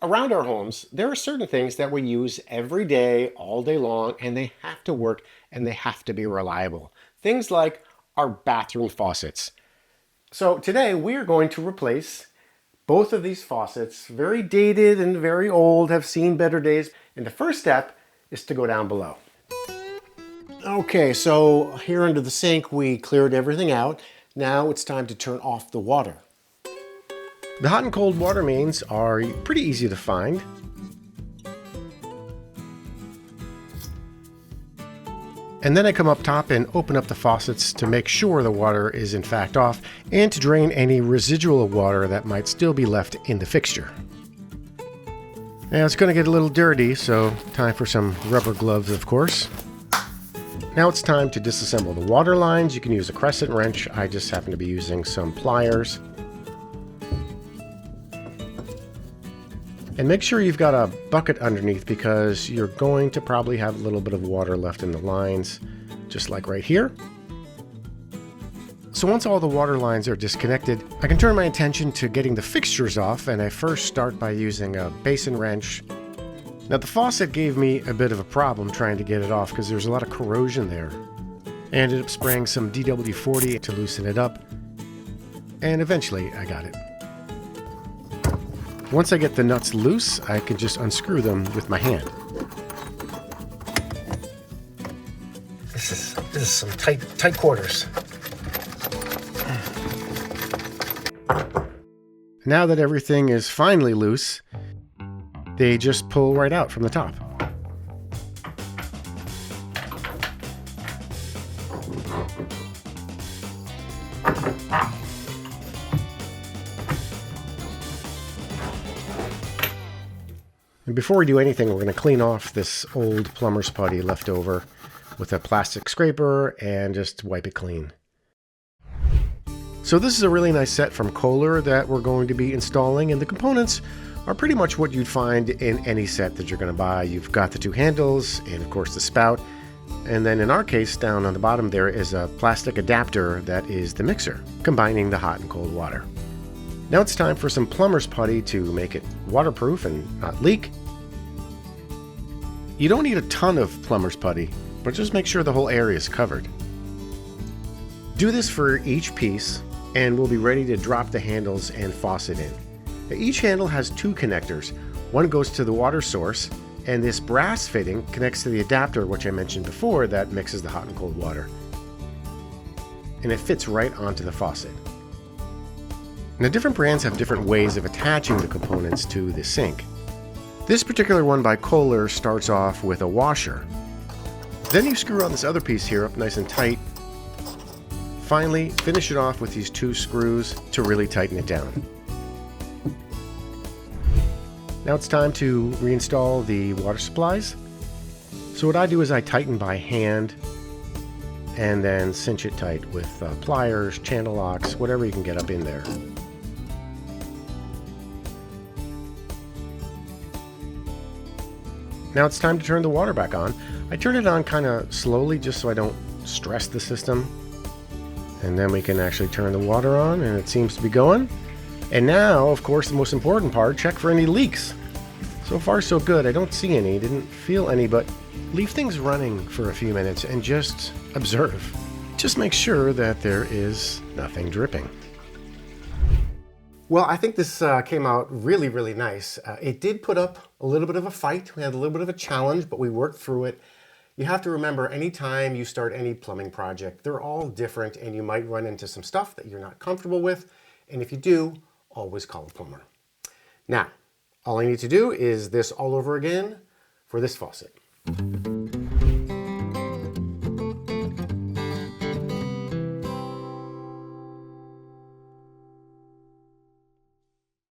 Around our homes, there are certain things that we use every day, all day long, and they have to work and they have to be reliable. Things like our bathroom faucets. So today we are going to replace both of these faucets, very dated and very old, have seen better days. And the first step is to go down below. Okay, so here under the sink, we cleared everything out. Now it's time to turn off the water. The hot and cold water mains are pretty easy to find. And then I come up top and open up the faucets to make sure the water is in fact off and to drain any residual water that might still be left in the fixture. Now it's going to get a little dirty, so time for some rubber gloves, of course. Now it's time to disassemble the water lines. You can use a crescent wrench. I just happen to be using some pliers. And make sure you've got a bucket underneath because you're going to probably have a little bit of water left in the lines, just like right here. So once all the water lines are disconnected, I can turn my attention to getting the fixtures off, and I first start by using a basin wrench. Now the faucet gave me a bit of a problem trying to get it off because there's a lot of corrosion there. I ended up spraying some DW40 to loosen it up, and eventually I got it. Once I get the nuts loose, I can just unscrew them with my hand. This is some tight quarters. Now that everything is finally loose, they just pull right out from the top. And before we do anything, we're going to clean off this old plumber's putty left over with a plastic scraper and just wipe it clean. So this is a really nice set from Kohler that we're going to be installing, and the components are pretty much what you'd find in any set that you're going to buy. You've got the two handles and of course the spout, and then in our case down on the bottom there is a plastic adapter that is the mixer, combining the hot and cold water. Now it's time for some plumber's putty to make it waterproof and not leak. You don't need a ton of plumber's putty, but just make sure the whole area is covered. Do this for each piece, and we'll be ready to drop the handles and faucet in. Now, each handle has two connectors. One goes to the water source, and this brass fitting connects to the adapter, which I mentioned before, that mixes the hot and cold water. And it fits right onto the faucet. Now, different brands have different ways of attaching the components to the sink. This particular one by Kohler starts off with a washer. Then you screw on this other piece here up nice and tight. Finally, finish it off with these two screws to really tighten it down. Now it's time to reinstall the water supplies. So what I do is I tighten by hand and then cinch it tight with pliers, channel locks, whatever you can get up in there. Now it's time to turn the water back on. I turn it on kind of slowly just so I don't stress the system. And then we can actually turn the water on and it seems to be going. And now, of course, the most important part, check for any leaks. So far so good. I don't see any, didn't feel any, but leave things running for a few minutes and just observe. Just make sure that there is nothing dripping. Well, I think this came out really, really nice. It did put up a little bit of a fight. We had a little bit of a challenge, but we worked through it. You have to remember, anytime you start any plumbing project, they're all different and you might run into some stuff that you're not comfortable with. And if you do, always call a plumber. Now, all I need to do is this all over again for this faucet.